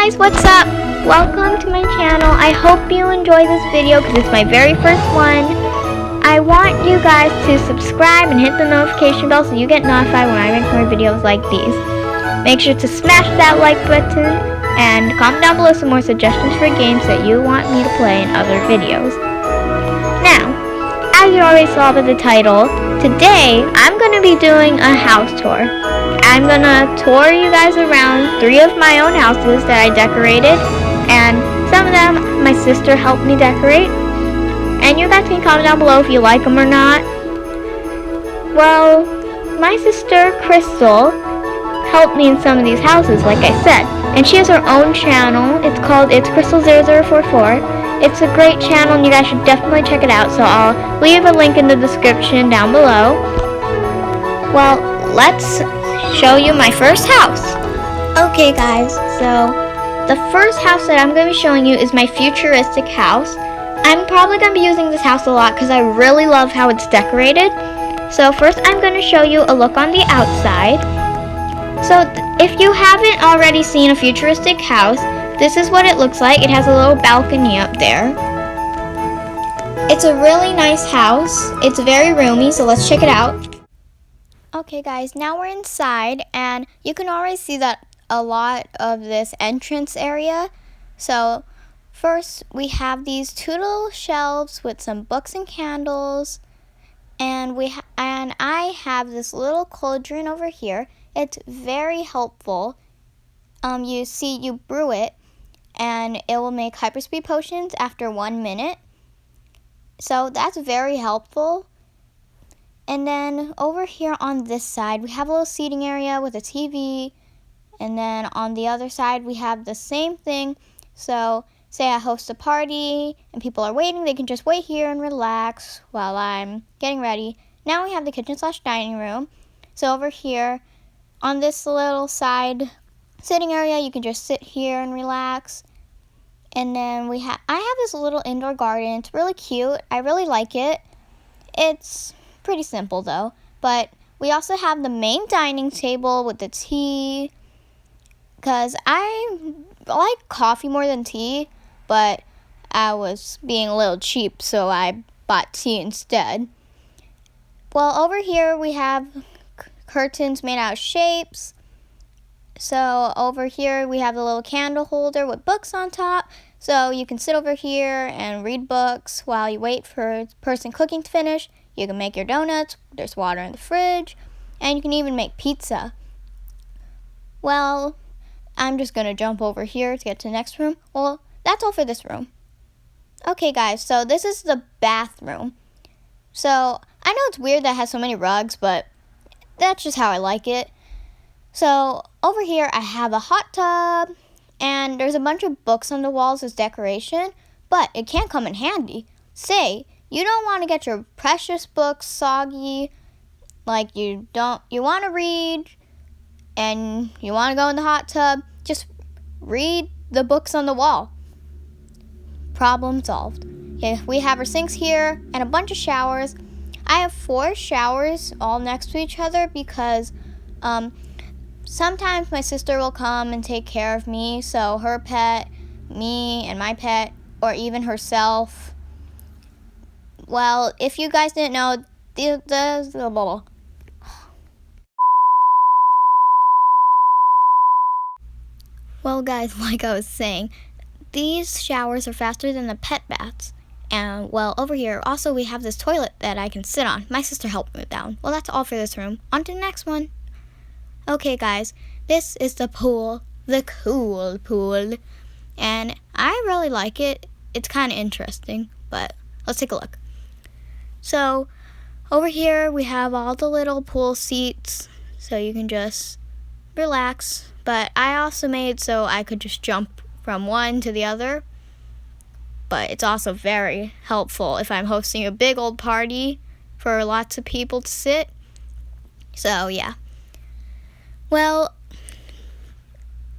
guys, what's up? Welcome to my channel. I hope you enjoy this video because it's my very first one. I want you guys to subscribe and hit the notification bell so you get notified when I make more videos like these. Make sure to smash that like button and comment down below some more suggestions for games that you want me to play in other videos. Now, as you already saw by the title, today I'm going to be doing a house tour. I'm going to tour you guys around 3 of my own houses that I decorated, and some of them my sister helped me decorate. And you guys can comment down below if you like them or not. Well, my sister Crystal helped me in some of these houses, like I said, and she has her own channel. It's called It's Crystal 0044. It's a great channel and you guys should definitely check it out, so I'll leave a link in the description down below. Well, let's show you my first house. Okay guys, so the first house that I'm going to be showing you is my futuristic house. I'm probably going to be using this house a lot because I really love how it's decorated. So first I'm going to show you a look on the outside. So if you haven't already seen a futuristic house, this is what it looks like. It has a little balcony up there. It's a really nice house. It's very roomy, so let's check it out. Okay guys, now we're inside and you can already see that a lot of this entrance area. So first we have these 2 little shelves with some books and candles, and I have this little cauldron over here. It's very helpful. You brew it and it will make hyperspeed potions after 1 minute. So that's very helpful. And then over here on this side, we have a little seating area with a TV. And then on the other side, we have the same thing. So say I host a party and people are waiting, they can just wait here and relax while I'm getting ready. Now we have the kitchen/dining room. So over here on this little side sitting area, you can just sit here and relax. And then I have this little indoor garden. It's really cute. I really like it. It's pretty simple though. But we also have the main dining table with the tea, because I like coffee more than tea, but I was being a little cheap, so I bought tea instead. Well, over here we have curtains made out of shapes. So over here we have a little candle holder with books on top. So you can sit over here and read books while you wait for the person cooking to finish. You can make your donuts, there's water in the fridge, and you can even make pizza. Well, I'm just going to jump over here to get to the next room. Well, that's all for this room. Okay guys, so this is the bathroom. So I know it's weird that it has so many rugs, but that's just how I like it. So over here I have a hot tub, and there's a bunch of books on the walls as decoration, but it can come in handy. Say you don't want to get your precious books soggy, like you want to read and you want to go in the hot tub, just read the books on the wall. Problem solved. Okay, we have our sinks here and a bunch of showers. I have 4 showers all next to each other because sometimes my sister will come and take care of me, so her pet, me, and my pet, or even herself. Well, if you guys didn't know, well guys, like I was saying, these showers are faster than the pet baths. And well, over here also we have this toilet that I can sit on. My sister helped me down. Well, that's all for this room. On to the next one. Okay guys, this is the pool, the cool pool. And I really like it. It's kind of interesting, but let's take a look. So over here we have all the little pool seats, so you can just relax. But I also made so I could just jump from one to the other. But it's also very helpful if I'm hosting a big old party for lots of people to sit. So yeah. Well,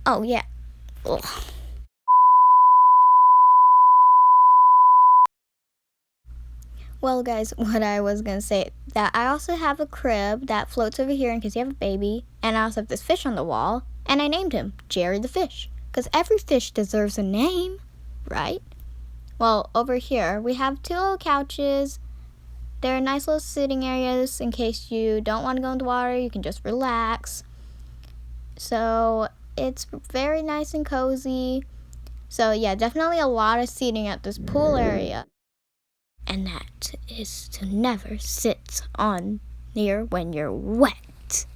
oh yeah. Ugh. Well guys, what I was going to say, that I also have a crib that floats over here in case you have a baby, and I also have this fish on the wall, and I named him Jerry the Fish. because every fish deserves a name, right? Well, over here, we have 2 little couches. They're nice little sitting areas in case you don't want to go in the water. You can just relax. So it's very nice and cozy. So yeah, definitely a lot of seating at this pool area. And that is to never sit on near when you're wet.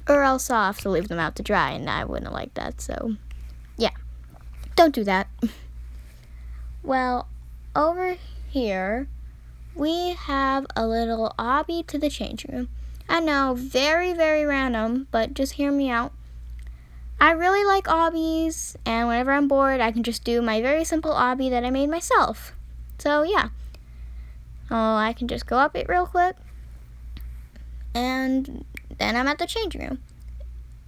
Or else I'll have to leave them out to dry, and I wouldn't like that. So yeah, don't do that. Well, over here, we have a little obby to the changing room. I know, very, very random, but just hear me out. I really like obbies, and whenever I'm bored, I can just do my very simple obby that I made myself. So yeah. Oh, I can just go up it real quick, and then I'm at the changing room.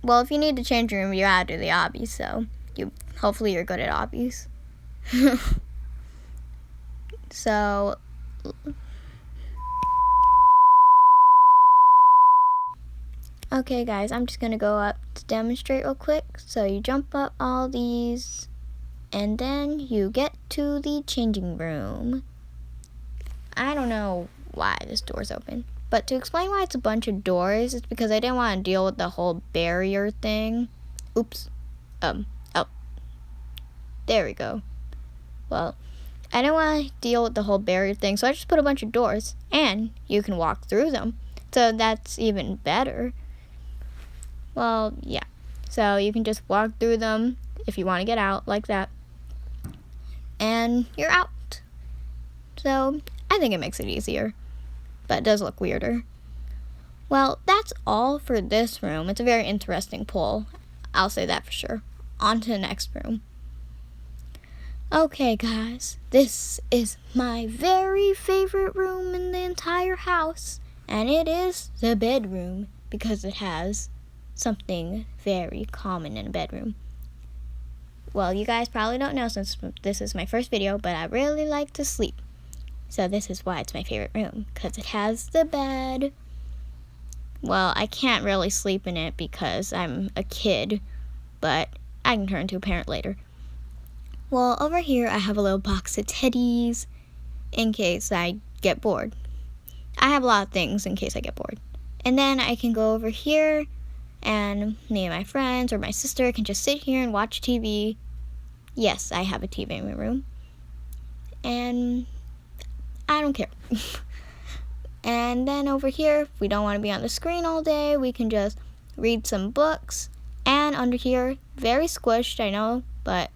Well, if you need the changing room, you gotta do the obbies, so hopefully you're good at obbies. So, okay guys, I'm just gonna go up to demonstrate real quick. So you jump up all these, and then you get to the changing room. I don't know why this door's open, but to explain why it's a bunch of doors, it's because I didn't want to deal with the whole barrier thing. Oops. Oh, there we go. Well, I didn't want to deal with the whole barrier thing, so I just put a bunch of doors, and you can walk through them. So that's even better. Well, yeah. So you can just walk through them if you want to get out like that, and you're out. So I think it makes it easier, but it does look weirder. Well, that's all for this room. It's a very interesting pool. I'll say that for sure. On to the next room. Okay, guys, this is my very favorite room in the entire house, and it is the bedroom, because it has something very common in a bedroom. Well, you guys probably don't know since this is my first video, but I really like to sleep. So this is why it's my favorite room, because it has the bed. Well, I can't really sleep in it because I'm a kid, but I can turn into a parent later. Well, over here I have a little box of teddies in case I get bored. I have a lot of things in case I get bored. And then I can go over here, and me and my friends or my sister can just sit here and watch TV. Yes, I have a TV in my room. And I don't care. And then over here, if we don't want to be on the screen all day, we can just read some books. And under here, very squished, I know, but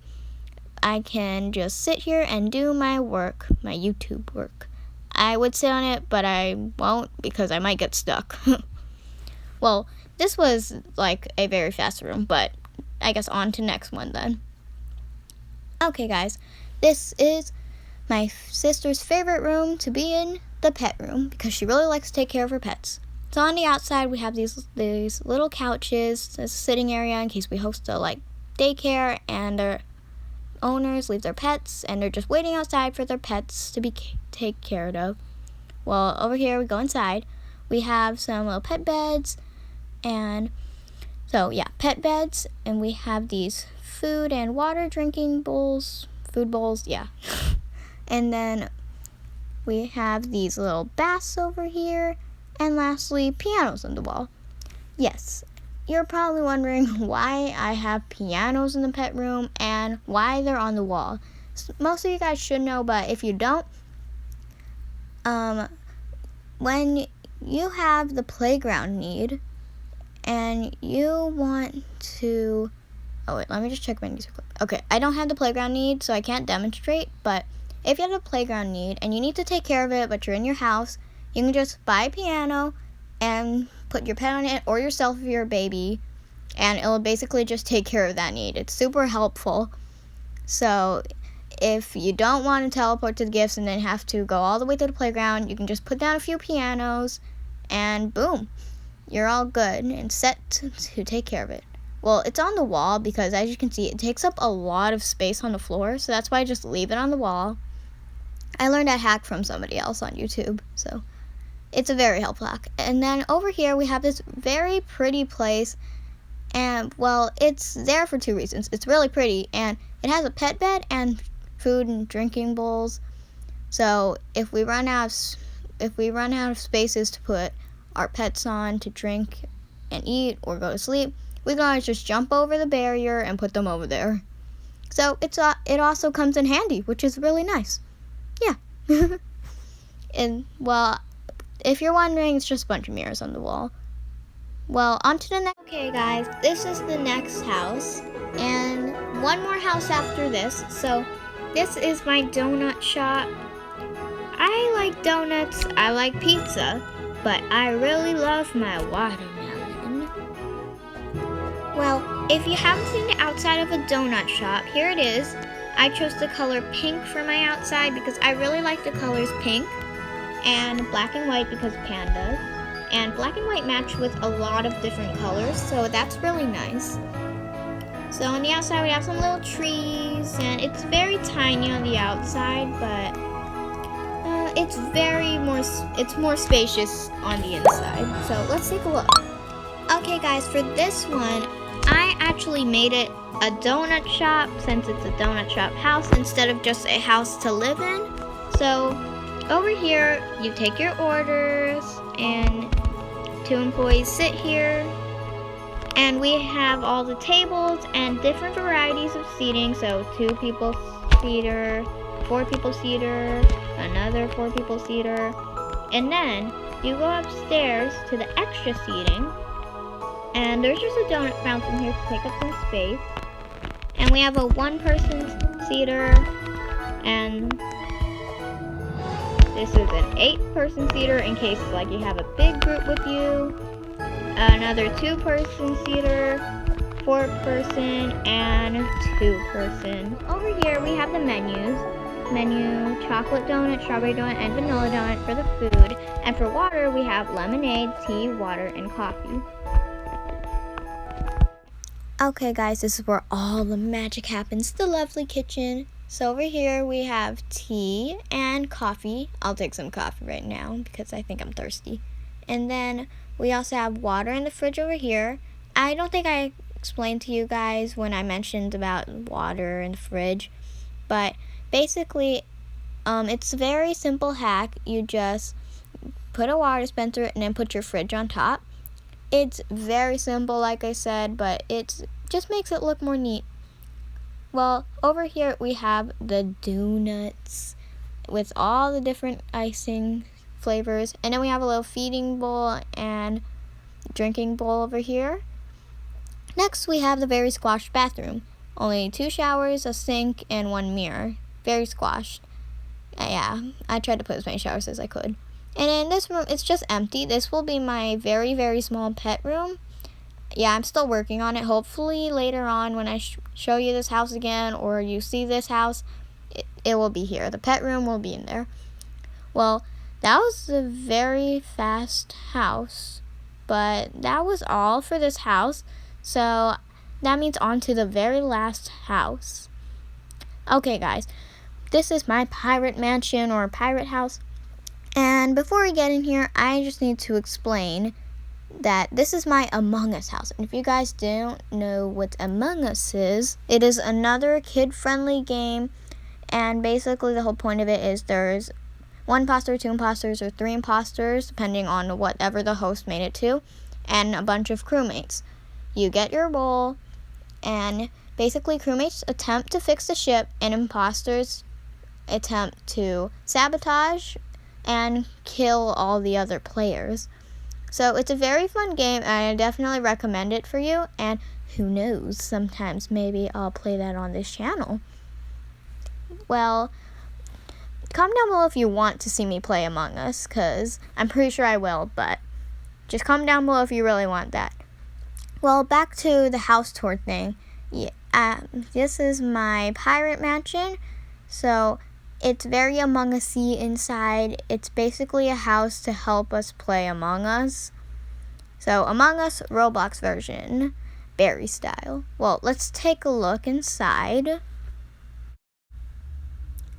I can just sit here and do my work, my YouTube work. I would sit on it, but I won't because I might get stuck. Well, this was like a very fast room, but I guess on to next one then. Okay, guys, this is my sister's favorite room to be in, the pet room, because she really likes to take care of her pets. So on the outside, we have these little couches, a sitting area in case we host a daycare, and their owners leave their pets, and they're just waiting outside for their pets to be taken care of. Well, over here we go inside. We have some little pet beds, and so yeah, pet beds, and we have these food and water drinking bowls, food bowls, yeah. And then we have these little baths over here, and lastly, pianos on the wall. Yes, you're probably wondering why I have pianos in the pet room and why they're on the wall. Most of you guys should know, but if you don't, when you have the playground need and you want to, oh wait, let me just check my needs real quick. Okay, I don't have the playground need, so I can't demonstrate, but if you have a playground need and you need to take care of it, but you're in your house, you can just buy a piano and put your pet on it, or yourself if you're a baby, and it'll basically just take care of that need. It's super helpful. So if you don't want to teleport to the gifts and then have to go all the way to the playground, you can just put down a few pianos, and boom, you're all good and set to take care of it. Well, it's on the wall because, as you can see, it takes up a lot of space on the floor, so that's why I just leave it on the wall. I learned that hack from somebody else on YouTube, so it's a very helpful hack. And then over here we have this very pretty place, And, well, it's there for 2 reasons. It's really pretty, and it has a pet bed and food and drinking bowls. So if we run out of spaces to put our pets on to drink and eat or go to sleep, we can always just jump over the barrier and put them over there. So it also comes in handy, which is really nice. Yeah. And, well, if you're wondering, it's just a bunch of mirrors on the wall. Well, on to the next. Okay, guys, this is the next house, and one more house after this. So this is my donut shop. I like donuts, I like pizza, but I really love my watermelon. Well, if you haven't seen the outside of a donut shop, here it is. I chose the color pink for my outside because I really like the colors pink and black and white because pandas. And black and white match with a lot of different colors, so that's really nice. So on the outside we have some little trees, and it's very tiny on the outside, but it's more spacious on the inside. So let's take a look. Okay guys, for this one, I actually made it a donut shop since it's a donut shop house instead of just a house to live in. So over here, you take your orders, and 2 employees sit here, and we have all the tables and different varieties of seating. So 2 people seater, 4 people seater, another 4 people seater, and then you go upstairs to the extra seating, and there's just a donut fountain here to take up some space, and we have a 1-person seater, and this is an 8-person seater in case like you have a big group with you. Another 2-person seater, 4-person, and 2-person. Over here we have the menus. Menu, chocolate donut, strawberry donut, and vanilla donut for the food. And for water, we have lemonade, tea, water, and coffee. Okay guys, this is where all the magic happens, the lovely kitchen. So over here we have tea and coffee. I'll take some coffee right now because I think I'm thirsty. And then we also have water in the fridge over here. I don't think I explained to you guys when I mentioned about water in the fridge, but basically it's a very simple hack. You just put a water dispenser and then put your fridge on top. It's very simple, like I said, but it just makes it look more neat. Well, over here we have the donuts with all the different icing flavors. And then we have a little feeding bowl and drinking bowl over here. Next, we have the very squashed bathroom. Only 2 showers, a sink, and 1 mirror. Very squashed. Yeah, I tried to put as many showers as I could. And in this room, it's just empty. This will be my very, very small pet room. Yeah, I'm still working on it. Hopefully later on when I show you this house again or you see this house, it will be here. The pet room will be in there. Well, that was a very fast house, but that was all for this house. So that means on to the very last house. Okay guys, this is my pirate mansion or pirate house. And before we get in here, I just need to explain that this is my Among Us house. And if you guys don't know what Among Us is, it is another kid-friendly game. And basically the whole point of it is there's 1 imposter, 2 imposters, or 3 imposters, depending on whatever the host made it to, and a bunch of crewmates. You get your role, and basically crewmates attempt to fix the ship, and imposters attempt to sabotage and kill all the other players. So it's a very fun game, and I definitely recommend it for you, and who knows, sometimes maybe I'll play that on this channel. Well, comment down below if you want to see me play Among Us, because I'm pretty sure I will, but just comment down below if you really want that. Well, back to the house tour thing. Yeah, this is my pirate mansion, so it's very Among Us-y inside. It's basically a house to help us play Among Us. So, Among Us Roblox version, berry style. Well, let's take a look inside.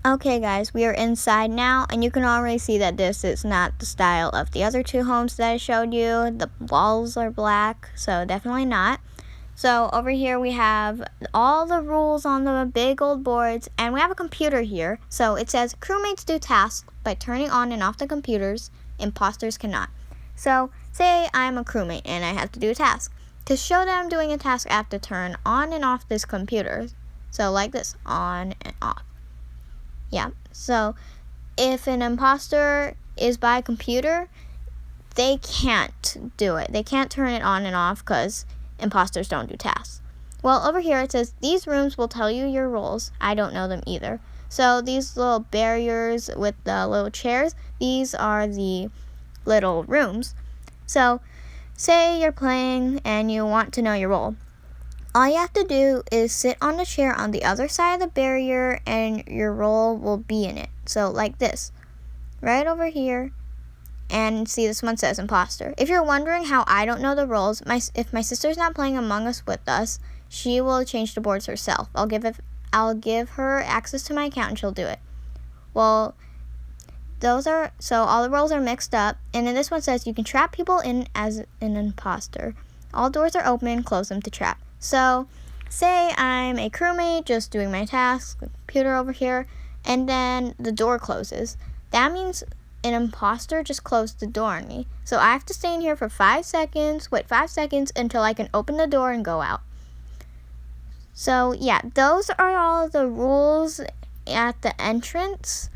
Okay guys, we are inside now, and you can already see that this is not the style of the other 2 homes that I showed you. The walls are black, so definitely not. So over here we have all the rules on the big old boards, and we have a computer here. So it says crewmates do tasks by turning on and off the computers. Imposters cannot. So say I'm a crewmate and I have to do a task. To show that I'm doing a task, I have to turn on and off this computer. So like this, on and off. Yeah, so if an imposter is by a computer, they can't do it. They can't turn it on and off because imposters don't do tasks. Well, over here it says these rooms will tell you your roles. I don't know them either. So these little barriers with the little chairs, these are the little rooms. So say you're playing and you want to know your role. All you have to do is sit on the chair on the other side of the barrier and your role will be in it. So like this, right over here. And see, this one says imposter. If you're wondering how I don't know the roles, if my sister's not playing Among Us with us, she will change the boards herself. I'll give her access to my account and she'll do it. Well, so all the roles are mixed up, and then this one says you can trap people in as an imposter. All doors are open, close them to trap. So say I'm a crewmate just doing my tasks, computer over here, and then the door closes. That means an imposter just closed the door on me. So I have to stay in here for 5 seconds, wait 5 seconds until I can open the door and go out. So yeah, those are all the rules at the entrance.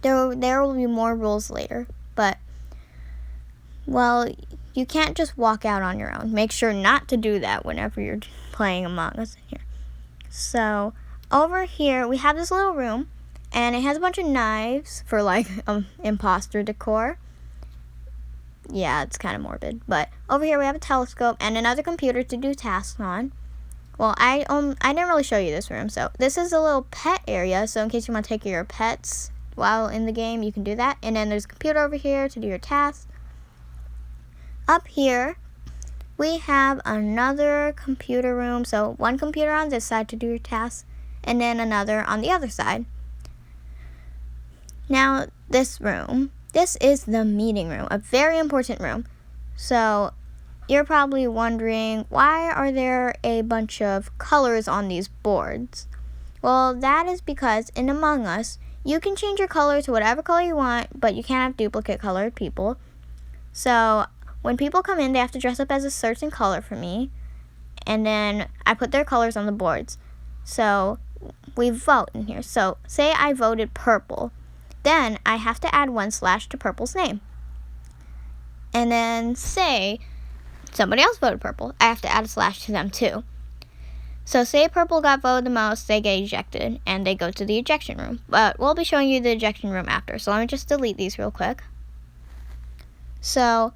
There will be more rules later, but, well, you can't just walk out on your own. Make sure not to do that whenever you're playing Among Us here. So over here we have this little room. And it has a bunch of knives for like imposter decor. Yeah, it's kind of morbid. But over here we have a telescope and another computer to do tasks on. Well, I didn't really show you this room. So this is a little pet area. So in case you want to take your pets while in the game, you can do that. And then there's a computer over here to do your tasks. Up here, we have another computer room. So one computer on this side to do your tasks, and then another on the other side. Now, this room, this is the meeting room, a very important room. So, you're probably wondering, why are there a bunch of colors on these boards? Well, that is because in Among Us, you can change your color to whatever color you want, but you can't have duplicate colored people. So, when people come in, they have to dress up as a certain color for me, and then I put their colors on the boards. So, we vote in here. So, say I voted purple. Then I have to add 1/ to purple's name. And then say somebody else voted purple. I have to add a / to them too. So say purple got voted the most, they get ejected and they go to the ejection room. But we'll be showing you the ejection room after. So let me just delete these real quick. So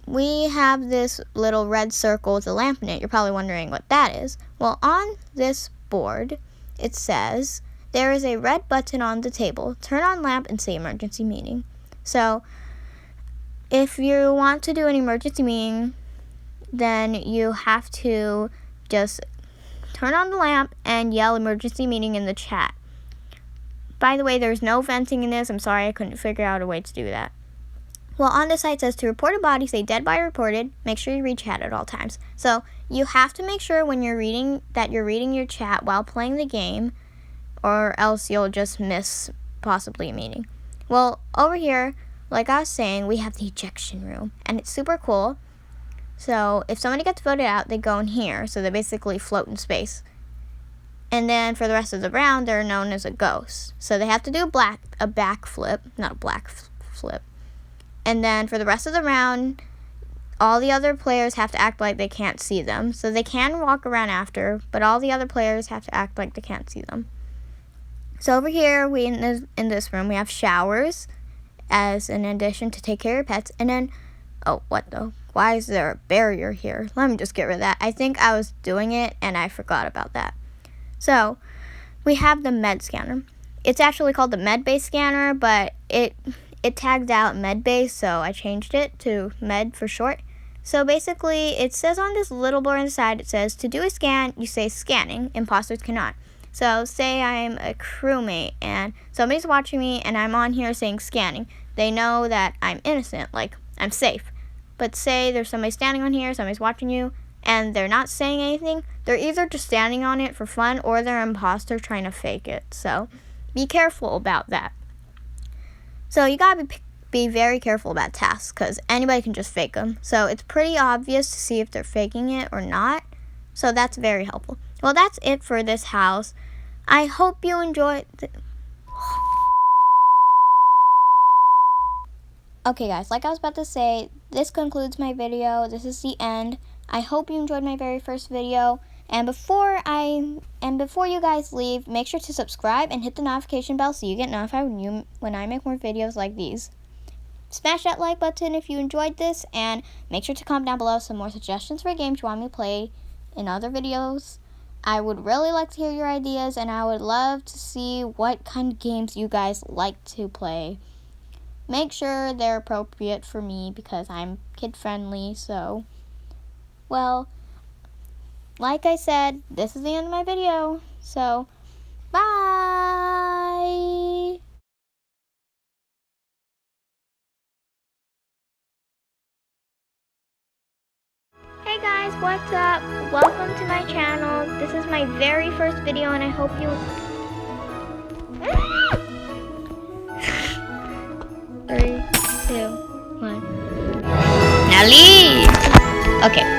we have this little red circle with a lamp in it. You're probably wondering what that is. Well, on this board, it says there is a red button on the table. Turn on lamp and say emergency meeting. So if you want to do an emergency meeting, then you have to just turn on the lamp and yell emergency meeting in the chat. By the way, there's no venting in this. I'm sorry, I couldn't figure out a way to do that. Well, on this site it says to report a body, say dead body reported. Make sure you read chat at all times. So you have to make sure when you're reading that you're reading your chat while playing the game, or else you'll just miss possibly a meeting. Well, over here, like I was saying, we have the ejection room, and it's super cool. So if somebody gets voted out, they go in here, so they basically float in space. And then for the rest of the round, they're known as a ghost. So they have to do a backflip, not a black flip. And then for the rest of the round, all the other players have to act like they can't see them. So they can walk around after, but all the other players have to act like they can't see them. So over here, in this room, we have showers as an addition to take care of your pets. And then, oh, what though? Why is there a barrier here? Let me just get rid of that. I think I was doing it and I forgot about that. So we have the med scanner. It's actually called the med-based scanner, but it tagged out med-based, so I changed it to med for short. So basically, it says on this little board on the side, it says, to do a scan, you say scanning. Imposters cannot. So say I'm a crewmate and somebody's watching me and I'm on here saying scanning. They know that I'm innocent, like I'm safe. But say there's somebody standing on here, somebody's watching you, and they're not saying anything, they're either just standing on it for fun or they're an imposter trying to fake it. So be careful about that. So you gotta be very careful about tasks because anybody can just fake them. So it's pretty obvious to see if they're faking it or not. So that's very helpful. Well, that's it for this house. I hope you enjoyed. Okay guys, like I was about to say, this concludes my video. This is the end. I hope you enjoyed my very first video. And before you guys leave, make sure to subscribe and hit the notification bell so you get notified when I make more videos like these. Smash that like button if you enjoyed this, and make sure to comment down below some more suggestions for games you want me to play in other videos. I would really like to hear your ideas, and I would love to see what kind of games you guys like to play. Make sure they're appropriate for me because I'm kid friendly. So, well, like I said, this is the end of my video. So, bye! Hey guys, what's up? Welcome to my channel. This is my very first video and I hope you... 3, 2, 1. Now leave! Okay.